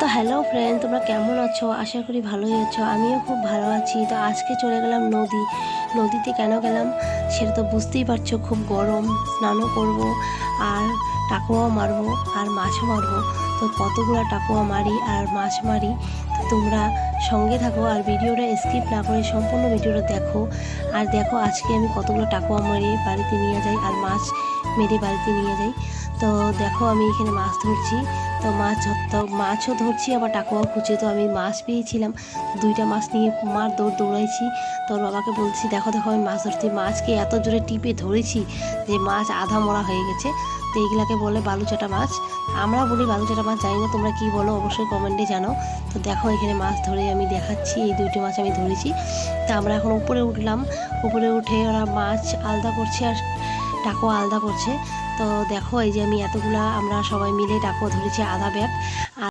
তো hello friend, তোমরা কেমন আছো? আশা করি ভালোই আছো। আমিও খুব ভালো আছি। তো আজকে চলে গেলাম নদীতে। কেন গেলাম সেটা তো বুঝতেই পারছো, খুব গরম, স্নানও করব আর টাকোয়াও মারবো আর মাছও মারবো। তো কতগুলো টাকোয়া মারি আর মাছ মারি, তো তোমরা সঙ্গে থাকো আর ভিডিওটা স্কিপ না করে সম্পূর্ণ ভিডিওটা দেখো। আর দেখো আজকে আমি কতগুলো টাকোয়া মেরে বাড়িতে নিয়ে যাই আর মাছ মেরে বাড়িতে নিয়ে যাই। তো দেখো আমি এখানে মাছ ধরছি। তো মাছও ধরছি, আবার টাকাও খুঁজছি। তো আমি মাছ পেয়েছিলাম, দুইটা মাছ নিয়ে দৌড়াইছি। তো ওর বাবাকে বলছি, দেখো দেখো আমি মাছ ধরছি। মাছকে এত জোরে টিপে ধরেছি যে মাছ আধা মরা হয়ে গেছে। তো এইগুলাকে বলে বালুচাটা মাছ। আমরা বলি বালুচাটা মাছ, জানি না তোমরা কী বলো, অবশ্যই কমেন্টে জানো। তো দেখো এখানে মাছ ধরে আমি দেখাচ্ছি, এই দুইটি মাছ আমি ধরেছি। তা আমরা এখন উপরে উঠলাম। উপরে উঠে ওরা মাছ আলাদা করছে আর টাকো আলাদা করছে। তো দেখো এই যে আমি আমরা সবাই মিলে টাকো ধরেছি, আধা ব্যাগ।